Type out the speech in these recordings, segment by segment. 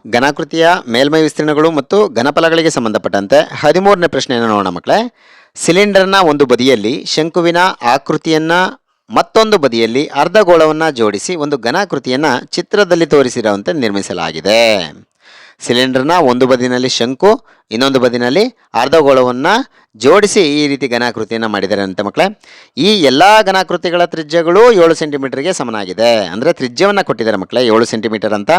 ಘನಾಕೃತಿಯ ಮೇಲ್ಮೈ ವಿಸ್ತೀರ್ಣಗಳು ಮತ್ತು ಘನಫಲಗಳಿಗೆ ಸಂಬಂಧಪಟ್ಟಂತೆ 13ನೇ ಪ್ರಶ್ನೆಯನ್ನು ನೋಡೋಣ ಮಕ್ಕಳೇ. ಸಿಲಿಂಡರ್ನ ಒಂದು ಬದಿಯಲ್ಲಿ ಶಂಕುವಿನ ಆಕೃತಿಯನ್ನು ಮತ್ತೊಂದು ಬದಿಯಲ್ಲಿ ಅರ್ಧಗೋಳವನ್ನು ಜೋಡಿಸಿ ಒಂದು ಘನಾಕೃತಿಯನ್ನು ಚಿತ್ರದಲ್ಲಿ ತೋರಿಸಿರುವಂತೆ ನಿರ್ಮಿಸಲಾಗಿದೆ. ಸಿಲಿಂಡರ್ನ ಒಂದು ಬದಿನಲ್ಲಿ ಶಂಕು, ಇನ್ನೊಂದು ಬದಿನಲ್ಲಿ ಅರ್ಧಗೋಳವನ್ನು ಜೋಡಿಸಿ ಈ ರೀತಿ ಘನಾಕೃತಿಯನ್ನು ಮಾಡಿದ್ದಾರೆ ಅಂತ ಮಕ್ಕಳೇ. ಈ ಎಲ್ಲ ಘನಾಕೃತಿಗಳ ತ್ರಿಜ್ಯಗಳು 7 ಸೆಂಟಿಮೀಟರ್ಗೆ ಸಮನಾಗಿದೆ. ಅಂದರೆ ತ್ರಿಜ್ಯವನ್ನು ಕೊಟ್ಟಿದ್ದಾರೆ ಮಕ್ಕಳೇ 7 ಸೆಂಟಿಮೀಟರ್ ಅಂತ.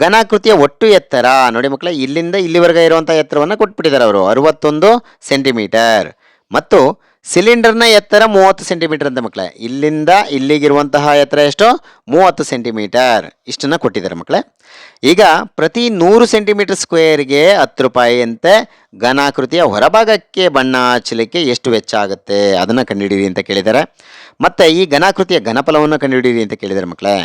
ಘನಾಕೃತಿಯ ಒಟ್ಟು ಎತ್ತರ ನೋಡಿ ಮಕ್ಕಳೇ, ಇಲ್ಲಿಂದ ಇಲ್ಲಿವರೆಗೆ ಇರುವಂಥ ಎತ್ತರವನ್ನು ಕೊಟ್ಬಿಟ್ಟಿದ್ದಾರೆ ಅವರು 61 ಸೆಂಟಿಮೀಟರ್. ಮತ್ತು ಸಿಲಿಂಡರ್ನ ಎತ್ತರ 30 ಸೆಂಟಿಮೀಟರ್ ಅಂತ ಮಕ್ಕಳೇ. ಇಲ್ಲಿಂದ ಇಲ್ಲಿಗಿರುವಂತಹ ಎತ್ತರ ಎಷ್ಟು? 30 ಸೆಂಟಿಮೀಟರ್. ಇಷ್ಟನ್ನು ಕೊಟ್ಟಿದ್ದಾರೆ ಮಕ್ಕಳೇ. ಈಗ ಪ್ರತಿ 100 ಸೆಂಟಿಮೀಟರ್ ಸ್ಕ್ವೇರ್ಗೆ 10 ರೂಪಾಯಿ ಅಂತೆ ಘನಾಕೃತಿಯ ಹೊರಭಾಗಕ್ಕೆ ಬಣ್ಣ ಹಚ್ಚಲಿಕ್ಕೆ ಎಷ್ಟು ವೆಚ್ಚ ಆಗುತ್ತೆ ಅದನ್ನು ಕಂಡುಹಿಡಿಯಿರಿ ಅಂತ ಕೇಳಿದ್ದಾರೆ. ಮತ್ತು ಈ ಘನಾಕೃತಿಯ ಘನಫಲವನ್ನು ಕಂಡುಹಿಡಿಯಿರಿ ಅಂತ ಕೇಳಿದ್ದಾರೆ ಮಕ್ಕಳೇ.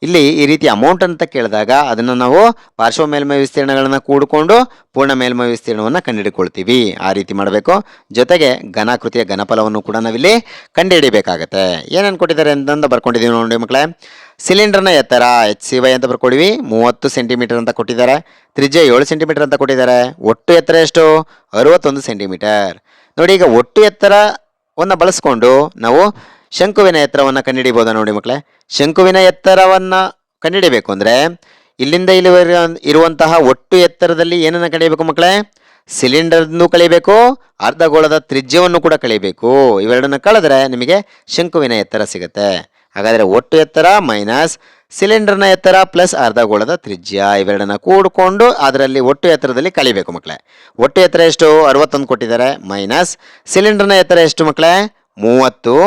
ಇಲ್ಲಿ ಈ ರೀತಿ ಅಮೌಂಟ್ ಅಂತ ಕೇಳಿದಾಗ ಅದನ್ನು ನಾವು ಪಾರ್ಶ್ವ ಮೇಲ್ಮೈ ವಿಸ್ತೀರ್ಣಗಳನ್ನು ಕೂಡಿಕೊಂಡು ಪೂರ್ಣ ಮೇಲ್ಮೈ ವಿಸ್ತೀರ್ಣವನ್ನು ಕಂಡುಹಿಡ್ಕೊಳ್ತೀವಿ. ಆ ರೀತಿ ಮಾಡಬೇಕು. ಜೊತೆಗೆ ಘನಾಕೃತಿಯ ಘನಫಲವನ್ನು ಕೂಡ ನಾವಿಲ್ಲಿ ಕಂಡುಹಿಡಿಬೇಕಾಗತ್ತೆ. ಏನೇನು ಕೊಟ್ಟಿದ್ದಾರೆ ಅಂತಂದು ಬರ್ಕೊಂಡಿದ್ದೀವಿ ನೋಡಿ ಮಕ್ಕಳೇ. ಸಿಲಿಂಡರ್ನ ಎತ್ತರ HCY ಅಂತ ಬರ್ಕೊಡಿವಿ 30 ಸೆಂಟಿಮೀಟರ್ ಅಂತ ಕೊಟ್ಟಿದ್ದಾರೆ. ತ್ರಿಜ್ಯ 7 ಸೆಂಟಿಮೀಟರ್ ಅಂತ ಕೊಟ್ಟಿದ್ದಾರೆ. ಒಟ್ಟು ಎತ್ತರ ಎಷ್ಟು? 61 ಸೆಂಟಿಮೀಟರ್. ನೋಡಿ, ಈಗ ಒಟ್ಟು ಎತ್ತರವನ್ನು ಬಳಸ್ಕೊಂಡು ನಾವು ಶಂಕುವಿನ ಎತ್ತರವನ್ನು ಕಂಡುಹಿಡಿಬೋದಾ ನೋಡಿ ಮಕ್ಕಳೇ. ಶಂಕುವಿನ ಎತ್ತರವನ್ನು ಕಂಡುಹಿಡಿಬೇಕು ಅಂದರೆ ಇಲ್ಲಿಂದ ಇಲ್ಲಿವರೆಗೆ ಇರುವಂತಹ ಒಟ್ಟು ಎತ್ತರದಲ್ಲಿ ಏನನ್ನು ಕಳೆಯಬೇಕು ಮಕ್ಕಳೇ? ಸಿಲಿಂಡರ್ನು ಕಳಿಬೇಕು, ಅರ್ಧಗೋಳದ ತ್ರಿಜ್ಯವನ್ನು ಕೂಡ ಕಳಿಬೇಕು. ಇವೆರಡನ್ನು ಕಳೆದ್ರೆ ನಿಮಗೆ ಶಂಕುವಿನ ಎತ್ತರ ಸಿಗುತ್ತೆ. ಹಾಗಾದರೆ ಒಟ್ಟು ಎತ್ತರ ಮೈನಸ್ ಸಿಲಿಂಡರ್ನ ಎತ್ತರ ಪ್ಲಸ್ ಅರ್ಧಗೋಳದ ತ್ರಿಜ್ಯ ಇವೆರಡನ್ನು ಕೂಡಿಕೊಂಡು ಅದರಲ್ಲಿ ಒಟ್ಟು ಎತ್ತರದಲ್ಲಿ ಕಳಿಬೇಕು ಮಕ್ಕಳೇ. ಒಟ್ಟು ಎತ್ತರ ಎಷ್ಟು? 61 ಕೊಟ್ಟಿದ್ದಾರೆ. ಮೈನಸ್ ಸಿಲಿಂಡರ್ನ ಎತ್ತರ ಎಷ್ಟು ಮಕ್ಕಳೇ? 30.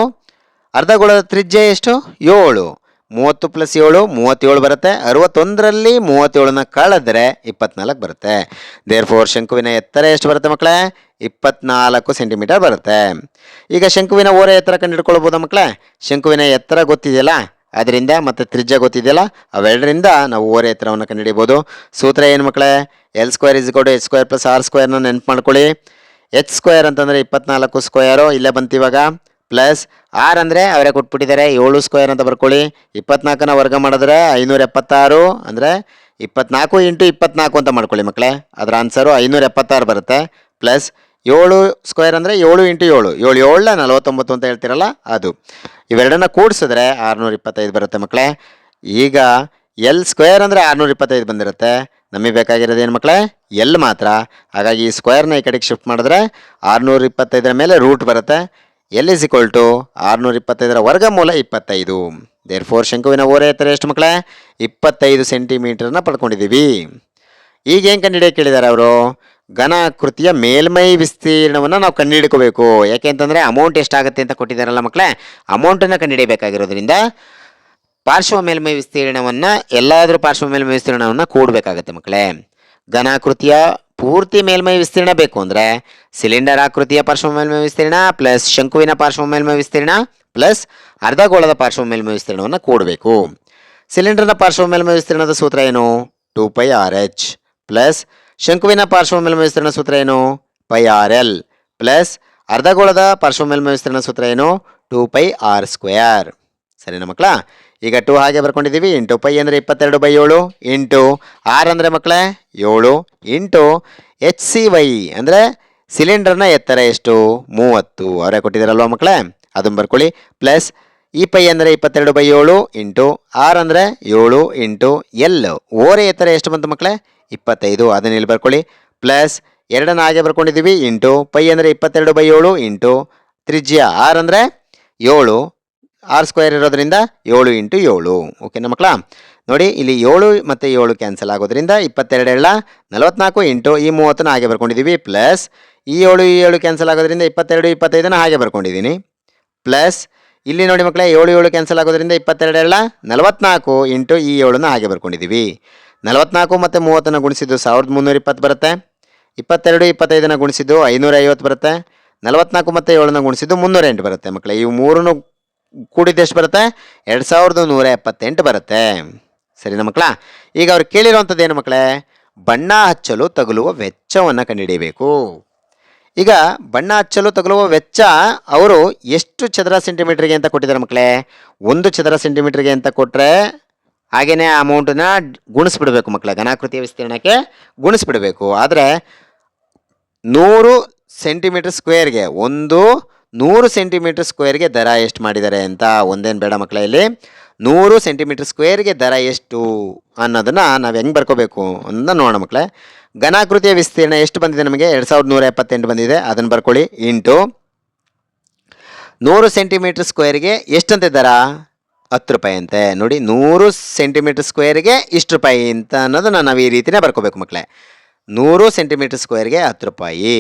ಅರ್ಧಗೋಳದ ತ್ರಿಜ್ಯ ಎಷ್ಟು? 7. 30 ಪ್ಲಸ್ 7 37 ಬರುತ್ತೆ. 61ರಲ್ಲಿ 37ನ ಕಳೆದ್ರೆ 24 ಬರುತ್ತೆ. ದೇರ್ಫೋರ್ ಶಂಕುವಿನ ಎತ್ತರ ಎಷ್ಟು ಬರುತ್ತೆ ಮಕ್ಕಳೇ? 24 ಸೆಂಟಿಮೀಟರ್ ಬರುತ್ತೆ. ಈಗ ಶಂಕುವಿನ ಓರೆ ಎತ್ತರ ಕಂಡುಹಿಡ್ಕೊಳ್ಬೋದಾ ಮಕ್ಕಳೇ? ಶಂಕುವಿನ ಎತ್ತರ ಗೊತ್ತಿದೆಯಲ್ಲ, ಅದರಿಂದ ಮತ್ತು ತ್ರಿಜ್ಯ ಗೊತ್ತಿದೆಯಲ್ಲ, ಅವೆರಡರಿಂದ ನಾವು ಓರೆ ಎತ್ತರವನ್ನು ಕಂಡುಹಿಡಿಬೋದು. ಸೂತ್ರ ಏನು ಮಕ್ಕಳೇ? L² H² ಪ್ಲಸ್ R² ನೆನಪು ಮಾಡ್ಕೊಳ್ಳಿ. H² ಅಂತಂದರೆ 24 ಸ್ಕ್ವೇರು ಇಲ್ಲೇ ಬಂತು ಇವಾಗ. ಪ್ಲಸ್ R ಅಂದರೆ ಅವರೇ ಕೊಟ್ಬಿಟ್ಟಿದ್ದಾರೆ 7² ಅಂತ ಬರ್ಕೊಳ್ಳಿ. 24ನ ವರ್ಗ ಮಾಡಿದ್ರೆ 576 ಅಂದರೆ 24 ಇಂಟು 24 ಅಂತ ಮಾಡ್ಕೊಳ್ಳಿ ಮಕ್ಕಳೇ. ಅದರ ಆನ್ಸರು 576 ಬರುತ್ತೆ. ಪ್ಲಸ್ 7² ಅಂದರೆ 7 ಇಂಟು 7 7 7 49 ಅಂತ ಹೇಳ್ತಿರಲ್ಲ ಅದು. ಇವೆರಡನ್ನ ಕೂಡಿಸಿದ್ರೆ 625 ಬರುತ್ತೆ ಮಕ್ಕಳೇ. ಈಗ L² ಅಂದರೆ 625 ಬಂದಿರುತ್ತೆ. ನಮಗೆ ಬೇಕಾಗಿರೋದು ಏನು ಮಕ್ಕಳೇ? L ಮಾತ್ರ. ಹಾಗಾಗಿ ಈ ಸ್ಕ್ವೇರ್ನ ಈ ಕಡೆಗೆ ಶಿಫ್ಟ್ ಮಾಡಿದ್ರೆ 625ರ ಮೇಲೆ ರೂಟ್ ಬರುತ್ತೆ. L = 625ರ ವರ್ಗಮೂಲ 25. ದೇರ್ಫೋರ್ ಶಂಕುವಿನ ಓರೆ ಎತ್ತರ ಎಷ್ಟು ಮಕ್ಕಳೇ? 25 ಸೆಂಟಿಮೀಟರ್ನ ಪಡ್ಕೊಂಡಿದ್ದೀವಿ. ಈಗ ಏನು ಕಂಡುಹಿಡಿಯೋಕೆ ಕೇಳಿದ್ದಾರೆ ಅವರು? ಘನಾಕೃತಿಯ ಮೇಲ್ಮೈ ವಿಸ್ತೀರ್ಣವನ್ನು ನಾವು ಕಂಡುಹಿಡ್ಕೋಬೇಕು. ಯಾಕೆ ಅಂತಂದರೆ ಅಮೌಂಟ್ ಎಷ್ಟಾಗುತ್ತೆ ಅಂತ ಕೊಟ್ಟಿದ್ದಾರಲ್ಲ ಮಕ್ಕಳೇ, ಅಮೌಂಟನ್ನು ಕಂಡುಹಿಡಿಯಬೇಕಾಗಿರೋದ್ರಿಂದ ಪಾರ್ಶ್ವ ಮೇಲ್ಮೈ ವಿಸ್ತೀರ್ಣವನ್ನು ಎಲ್ಲಾದರೂ ಪಾರ್ಶ್ವ ಮೇಲ್ಮೈ ವಿಸ್ತೀರ್ಣವನ್ನು ಕೂಡಬೇಕಾಗತ್ತೆ ಮಕ್ಕಳೇ. ಘನಾಕೃತಿಯ ಪೂರ್ತಿ ಮೇಲ್ಮೈ ವಿಸ್ತೀರ್ಣ ಬೇಕು ಅಂದರೆ ಸಿಲಿಂಡರ್ ಆಕೃತಿಯ ಪಾರ್ಶ್ವ ಮೇಲ್ಮೈ ವಿಸ್ತೀರ್ಣ ಪ್ಲಸ್ ಶಂಕುವಿನ ಪಾರ್ಶ್ವ ಮೇಲ್ಮೈ ವಿಸ್ತೀರ್ಣ ಪ್ಲಸ್ ಅರ್ಧಗೋಳದ ಪಾರ್ಶ್ವ ಮೇಲ್ಮೈ ವಿಸ್ತೀರ್ಣವನ್ನು ಕೂಡಬೇಕು. ಸಿಲಿಂಡರ್ನ ಪಾರ್ಶ್ವ ಮೇಲ್ಮೈ ವಿಸ್ತೀರ್ಣದ ಸೂತ್ರ ಏನು? 2πRH ಪ್ಲಸ್ ಶಂಕುವಿನ ಪಾರ್ಶ್ವ ಮೇಲ್ಮೈ ವಿಸ್ತೀರ್ಣ ಸೂತ್ರ ಏನು? πRL ಪ್ಲಸ್ ಅರ್ಧಗೋಳದ ಪಾರ್ಶ್ವ ಮೇಲ್ಮೈ ವಿಸ್ತೀರ್ಣ ಸೂತ್ರ ಏನು? 2πR². ಸರಿನಾ ಮಕ್ಕಳ? ಈಗ 2 ಹಾಗೆ ಬರ್ಕೊಂಡಿದ್ದೀವಿ. ಇಂಟು ಪೈ ಅಂದರೆ 22/7 ಇಂಟು R ಅಂದರೆ ಮಕ್ಕಳೇ 7 ಇಂಟು HCY ಅಂದರೆ ಸಿಲಿಂಡರ್ನ ಎತ್ತರ ಎಷ್ಟು? 30 ಅವರೇ ಕೊಟ್ಟಿದ್ದಾರಲ್ವ ಮಕ್ಕಳೇ, ಅದನ್ನು ಬರ್ಕೊಳ್ಳಿ. ಪ್ಲಸ್ ಈ ಪೈ ಅಂದರೆ 22/7 ಇಂಟು R ಅಂದರೆ 7 ಇಂಟು L ಓರೆ ಎತ್ತರ ಎಷ್ಟು ಬಂತು ಮಕ್ಕಳೇ? 25. ಅದನ್ನು ಇಲ್ಲಿ ಬರ್ಕೊಳ್ಳಿ. ಪ್ಲಸ್ ಎರಡನ್ನು ಹಾಗೆ ಬರ್ಕೊಂಡಿದ್ದೀವಿ. ಇಂಟು ಪೈ ಅಂದರೆ 22/7 ಇಂಟು ತ್ರಿಜ್ಯ R ಅಂದರೆ 7 R² ಇರೋದ್ರಿಂದ 7 ಇಂಟು 7. ಓಕೆನಾ ಮಕ್ಕಳ? ನೋಡಿ, ಇಲ್ಲಿ 7 ಮತ್ತು 7 ಕ್ಯಾನ್ಸಲ್ ಆಗೋದ್ರಿಂದ 22 44 ಇಂಟು ಈ 30ನ ಹಾಗೆ ಬರ್ಕೊಂಡಿದ್ದೀವಿ. ಪ್ಲಸ್ ಈ 7 ಕ್ಯಾನ್ಸಲ್ ಆಗೋದ್ರಿಂದ 22 25ನ ಹಾಗೆ ಬರ್ಕೊಂಡಿದ್ದೀನಿ. ಪ್ಲಸ್ ಇಲ್ಲಿ ನೋಡಿ ಮಕ್ಕಳೇ 7 ಕ್ಯಾನ್ಸಲ್ ಆಗೋದ್ರಿಂದ 22 44 ಇಂಟು ಈ 7ನ ಹಾಗೆ ಬರ್ಕೊಂಡಿದ್ದೀವಿ. 44 ಮತ್ತು 30ನ ಗುಣಿಸಿದ್ದು 1320 ಬರುತ್ತೆ. 22 25ನ ಗುಣಿಸಿದ್ದು 550 ಬರುತ್ತೆ. 44 ಮತ್ತು 7ನ ಗುಣಿಸಿದ್ದು 308 ಬರುತ್ತೆ ಮಕ್ಕಳೇ. ಇವು ಮೂರನ್ನು ಕೂಡಿದ್ದು ಎಷ್ಟು ಬರುತ್ತೆ? 2178 ಬರುತ್ತೆ. ಸರಿನಾ ಮಕ್ಕಳ? ಈಗ ಅವ್ರು ಕೇಳಿರುವಂಥದ್ದು ಏನು ಮಕ್ಕಳೇ? ಬಣ್ಣ ಹಚ್ಚಲು ತಗುಲುವ ವೆಚ್ಚವನ್ನು ಕಂಡುಹಿಡಿಯಬೇಕು. ಈಗ ಬಣ್ಣ ಹಚ್ಚಲು ತಗುಲುವ ವೆಚ್ಚ ಅವರು ಎಷ್ಟು ಚದರ ಸೆಂಟಿಮೀಟರ್ಗೆ ಅಂತ ಕೊಟ್ಟಿದ್ದಾರೆ ಮಕ್ಕಳೇ? 1 ಚದರ ಸೆಂಟಿಮೀಟರ್ಗೆ ಅಂತ ಕೊಟ್ಟರೆ ಹಾಗೆಯೇ ಆ ಅಮೌಂಟನ್ನ ಗುಣಿಸ್ಬಿಡ್ಬೇಕು ಮಕ್ಕಳೇ, ಘನಾಕೃತಿಯ ವಿಸ್ತೀರ್ಣಕ್ಕೆ ಗುಣಿಸ್ಬಿಡಬೇಕು. ಆದರೆ 100 ಸೆಂಟಿಮೀಟರ್ ಸ್ಕ್ವೇರ್ಗೆ 100 ಸೆಂಟಿಮೀಟರ್ ಸ್ಕ್ವೇರ್ಗೆ ದರ ಎಷ್ಟು ಮಾಡಿದ್ದಾರೆ ಅಂತ ಒಂದೇನು ಬೇಡ ಮಕ್ಕಳೇ, ಇಲ್ಲಿ 100 ಸೆಂಟಿಮೀಟರ್ ಸ್ಕ್ವೇರ್ಗೆ ದರ ಎಷ್ಟು ಅನ್ನೋದನ್ನು ನಾವು ಹೆಂಗೆ ಬರ್ಕೋಬೇಕು ಅಂತ ನೋಡೋಣ ಮಕ್ಕಳೇ. ಘನಾಕೃತಿಯ ವಿಸ್ತೀರ್ಣ ಎಷ್ಟು ಬಂದಿದೆ ನಮಗೆ? 2178 ಬಂದಿದೆ. ಅದನ್ನು ಬರ್ಕೊಳ್ಳಿ. ಇಂಟು 100 ಸೆಂಟಿಮೀಟರ್ ಸ್ಕ್ವೇರ್ಗೆ ಎಷ್ಟಂತೆ ದರ? 10 ರೂಪಾಯಿ ಅಂತೆ. ನೋಡಿ, 100 ಸೆಂಟಿಮೀಟರ್ ಸ್ಕ್ವೇರ್ಗೆ ಇಷ್ಟು ರೂಪಾಯಿ ಅಂತ ಅನ್ನೋದನ್ನು ನಾವು ಈ ರೀತಿಯೇ ಬರ್ಕೋಬೇಕು ಮಕ್ಕಳೇ. 100 ಸೆಂಟಿಮೀಟರ್ ಸ್ಕ್ವೇರ್ಗೆ 10 ರೂಪಾಯಿ.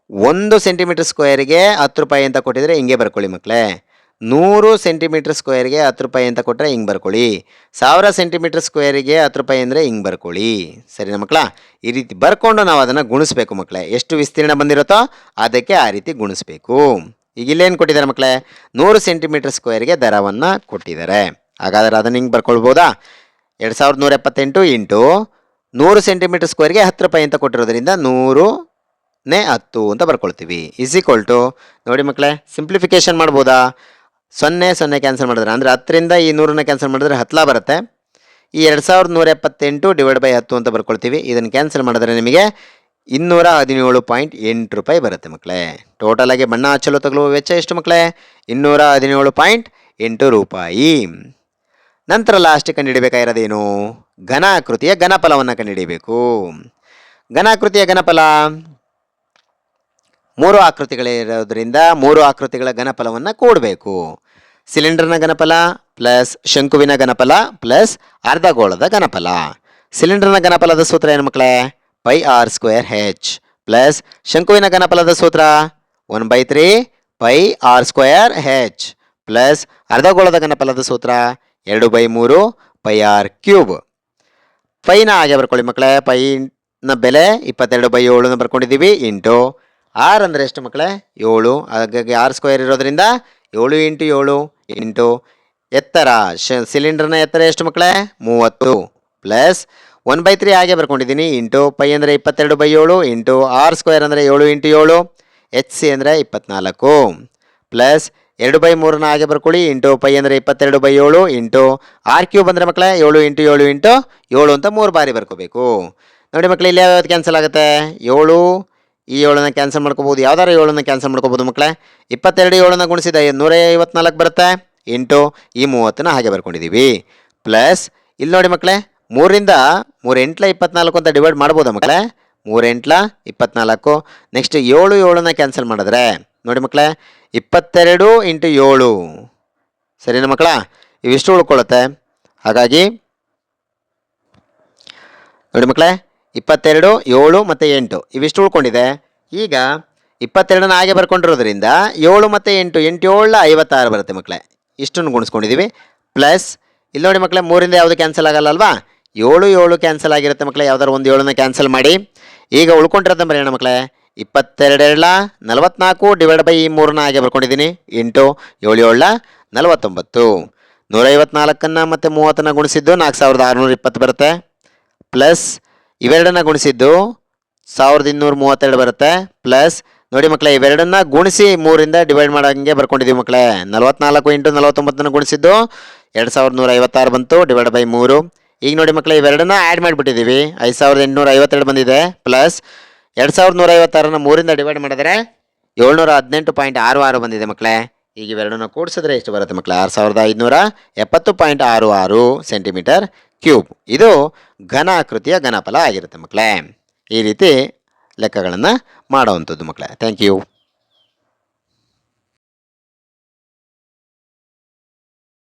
1 ಸೆಂಟಿಮೀಟರ್ ಸ್ಕ್ವೇರ್ಗೆ 10 ರೂಪಾಯಿ ಅಂತ ಕೊಟ್ಟಿದ್ರೆ ಹಿಂಗೆ ಬರ್ಕೊಳ್ಳಿ ಮಕ್ಕಳೇ. 100 ಸೆಂಟಿಮೀಟರ್ ಸ್ಕ್ವೇರ್ಗೆ 10 ರೂಪಾಯಿ ಅಂತ ಕೊಟ್ಟರೆ ಹಿಂಗೆ ಬರ್ಕೊಳ್ಳಿ. 1000 ಸೆಂಟಿಮೀಟರ್ ಸ್ಕ್ವೇರಿಗೆ 10 ರೂಪಾಯಿ ಅಂದರೆ ಹಿಂಗೆ ಬರ್ಕೊಳ್ಳಿ. ಸರಿನಾ ಮಕ್ಕಳ? ಈ ರೀತಿ ಬರ್ಕೊಂಡು ನಾವು ಅದನ್ನು ಗುಣಿಸ್ಬೇಕು ಮಕ್ಕಳೇ. ಎಷ್ಟು ವಿಸ್ತೀರ್ಣ ಬಂದಿರುತ್ತೋ ಅದಕ್ಕೆ ಆ ರೀತಿ ಗುಣಿಸ್ಬೇಕು. ಈಗ ಇಲ್ಲೇನು ಕೊಟ್ಟಿದ್ದಾರೆ ಮಕ್ಕಳೇ? 100 ಸೆಂಟಿಮೀಟರ್ ಸ್ಕ್ವೇರ್ಗೆ ದರವನ್ನು ಕೊಟ್ಟಿದ್ದಾರೆ. ಹಾಗಾದರೆ ಅದನ್ನು ಹಿಂಗೆ ಬರ್ಕೊಳ್ಬೋದಾ? 2178 ಇಂಟು 100 ಸೆಂಟಿಮೀಟರ್ ಸ್ಕ್ವೇರ್ಗೆ 10 ರೂಪಾಯಿ ಅಂತ ಕೊಟ್ಟಿರೋದ್ರಿಂದ 100ನೇ 10 ಅಂತ ಬರ್ಕೊಳ್ತೀವಿ. = ನೋಡಿ ಮಕ್ಕಳೇ, ಸಿಂಪ್ಲಿಫಿಕೇಶನ್ ಮಾಡ್ಬೋದಾ? 0 ಕ್ಯಾನ್ಸಲ್ ಮಾಡಿದ್ರೆ, ಅಂದರೆ 10ರಿಂದ ಈ 100ನ ಕ್ಯಾನ್ಸಲ್ ಮಾಡಿದ್ರೆ 10 ಬರುತ್ತೆ. ಈ 2178 / 10 ಅಂತ ಬರ್ಕೊಳ್ತೀವಿ. ಇದನ್ನು ಕ್ಯಾನ್ಸಲ್ ಮಾಡಿದ್ರೆ ನಿಮಗೆ 217.8 ರೂಪಾಯಿ ಬರುತ್ತೆ ಮಕ್ಕಳೇ. ಟೋಟಲಾಗಿ ಬಣ್ಣ ಹಚ್ಚಲು ತಗಲುವ ವೆಚ್ಚ ಎಷ್ಟು ಮಕ್ಕಳೇ? 217.8 ರೂಪಾಯಿ. ನಂತರ ಲಾಸ್ಟಿಗೆ ಕಂಡುಹಿಡಿಬೇಕಾಗಿರೋದೇನು? ಘನಾಕೃತಿಯ ಘನಫಲವನ್ನು ಕಂಡುಹಿಡಿಯಬೇಕು. ಘನಾಕೃತಿಯ ಘನಫಲ 3 ಆಕೃತಿಗಳಿರೋದ್ರಿಂದ 3 ಆಕೃತಿಗಳ ಘನಫಲವನ್ನು ಕೂಡಬೇಕು. ಸಿಲಿಂಡರ್ನ ಘನಫಲ ಪ್ಲಸ್ ಶಂಕುವಿನ ಘನಫಲ ಪ್ಲಸ್ ಅರ್ಧಗೋಳದ ಘನಫಲ. ಸಿಲಿಂಡರ್ನ ಘನಫಲದ ಸೂತ್ರ ಏನು ಮಕ್ಕಳೇ? πr² ಪ್ಲಸ್ ಶಂಕುವಿನ ಘನಫಲದ ಸೂತ್ರ 1/3 πr² ಪ್ಲಸ್ ಅರ್ಧಗೋಳದ ಘನಫಲದ ಸೂತ್ರ 2/3 πr³. ಪೈನ ಹಾಗೆ ಬರ್ಕೊಳ್ಳಿ ಮಕ್ಕಳೇ. ಪೈನ ಬೆಲೆ 22/7 ಬರ್ಕೊಂಡಿದ್ದೀವಿ. ಇಂಟು ಆರ್ ಅಂದರೆ ಎಷ್ಟು ಮಕ್ಕಳೇ? 7. ಹಾಗಾಗಿ r² ಇರೋದ್ರಿಂದ 7 × 7 ಇಂಟು ಎತ್ತರ, ಸಿಲಿಂಡರ್ನ ಎತ್ತರ ಎಷ್ಟು ಮಕ್ಕಳೇ? 30 ಪ್ಲಸ್ 1/3 ಹಾಗೆ ಬರ್ಕೊಂಡಿದ್ದೀನಿ. ಇಂಟು ಪೈ ಅಂದರೆ 22/7 ಇಂಟು r² ಅಂದರೆ 7 × 7 HC ಅಂದರೆ 24 ಪ್ಲಸ್ 2/3ನ ಹಾಗೆ ಬರ್ಕೊಳ್ಳಿ. ಇಂಟು ಪೈ ಅಂದರೆ 22/7 ಇಂಟು r³ ಅಂದರೆ ಮಕ್ಕಳೇ 7 × 7 ಇಂಟು 7 ಅಂತ 3 ಬಾರಿ ಬರ್ಕೋಬೇಕು. ನೋಡಿ ಮಕ್ಕಳೇ, ಇಲ್ಲಿ ಯಾವ್ಯಾವ್ದು ಕ್ಯಾನ್ಸಲ್ ಆಗುತ್ತೆ? 7, ಈ 7ನ ಕ್ಯಾನ್ಸಲ್ ಮಾಡ್ಕೋಬೋದು. ಯಾವ್ದಾರು 7ನ ಕ್ಯಾನ್ಸಲ್ ಮಾಡ್ಕೋಬೋದು ಮಕ್ಕಳೇ. 22 7ನ ಗುಣಿಸಿದ 154 ಬರುತ್ತೆ. ಇಂಟು ಈ 30ನ ಹಾಗೆ ಬರ್ಕೊಂಡಿದ್ದೀವಿ. ಪ್ಲಸ್ ಇಲ್ಲಿ ನೋಡಿ ಮಕ್ಕಳೇ, 3ರಿಂದ 3 8 24 ಅಂತ ಡಿವೈಡ್ ಮಾಡ್ಬೋದಾ ಮಕ್ಕಳೇ? 3 8 24. ನೆಕ್ಸ್ಟ್ 7 7ನ ಕ್ಯಾನ್ಸಲ್ ಮಾಡಿದ್ರೆ ನೋಡಿ ಮಕ್ಕಳೇ 22 × 7 ಸರಿನಾ ಮಕ್ಕಳ? ಇವಿಷ್ಟು ಉಳ್ಕೊಳ್ಳುತ್ತೆ. ಹಾಗಾಗಿ ನೋಡಿ ಮಕ್ಕಳೇ, 22 7 ಮತ್ತು 8 ಇವಿಷ್ಟು ಉಳ್ಕೊಂಡಿದೆ. ಈಗ 22ನ ಹಾಗೆ ಬರ್ಕೊಂಡಿರೋದ್ರಿಂದ 7 ಮತ್ತು 8 8 7 56 ಬರುತ್ತೆ ಮಕ್ಕಳೇ. ಇಷ್ಟನ್ನು ಗುಣಿಸ್ಕೊಂಡಿದ್ದೀವಿ. ಪ್ಲಸ್ ಇಲ್ಲಿ ನೋಡಿ ಮಕ್ಕಳೇ, 3ರಿಂದ ಯಾವುದು ಕ್ಯಾನ್ಸಲ್ ಆಗಲ್ಲ ಅಲ್ವಾ? 7 7 ಕ್ಯಾನ್ಸಲ್ ಆಗಿರುತ್ತೆ ಮಕ್ಕಳೇ. ಯಾವ್ದಾರು ಒಂದು 7ನ ಕ್ಯಾನ್ಸಲ್ ಮಾಡಿ. ಈಗ ಉಳ್ಕೊಂಡಿರೋದನ್ನ ಬರೆಯೋಣ ಮಕ್ಕಳೇ. 22 44 ಡಿವೈಡ್ ಬೈ ಈ 3ನ ಹಾಗೆ ಬರ್ಕೊಂಡಿದ್ದೀನಿ. ಇಂಟು 7 7 49. 154ನ್ನು ಮತ್ತು 30ನ ಗುಣಿಸಿದ್ದು 4620 ಬರುತ್ತೆ. ಪ್ಲಸ್ ಇವೆರಡನ್ನ ಗುಣಿಸಿದ್ದು 1232 ಬರುತ್ತೆ. ಪ್ಲಸ್ ನೋಡಿ ಮಕ್ಕಳೇ, ಇವೆರಡನ್ನ ಗುಣಿಸಿ 3ರಿಂದ ಡಿವೈಡ್ ಮಾಡೋಂಗೆ ಬರ್ಕೊಂಡಿದ್ದೀವಿ ಮಕ್ಕಳೇ. 44 × 49ನ ಗುಣಿಸಿದ್ದು 2156 ಬಂತು ಡಿವೈಡ್ ಬೈ 3. ಈಗ ನೋಡಿ ಮಕ್ಕಳೇ, ಇವೆರಡನ್ನ ಆ್ಯಡ್ ಮಾಡಿಬಿಟ್ಟಿದ್ದೀವಿ. 5852 ಬಂದಿದೆ. ಪ್ಲಸ್ 2156ನ 3ರಿಂದ ಡಿವೈಡ್ ಮಾಡಿದರೆ 718.66 ಬಂದಿದೆ ಮಕ್ಕಳೇ. ಈಗ ಇವೆರಡನ್ನ ಕೂಡಿಸಿದ್ರೆ ಎಷ್ಟು ಬರುತ್ತೆ ಮಕ್ಕಳೇ? 6570.66 ಸೆಂಟಿಮೀಟರ್ ಕ್ಯೂಬ್. ಇದು ಘನಾಕೃತಿಯ ಘನಫಲ ಆಗಿರುತ್ತೆ ಮಕ್ಕಳೇ. ಈ ರೀತಿ ಲೆಕ್ಕಗಳನ್ನು ಮಾಡುವಂಥದ್ದು ಮಕ್ಕಳೇ. Thank you.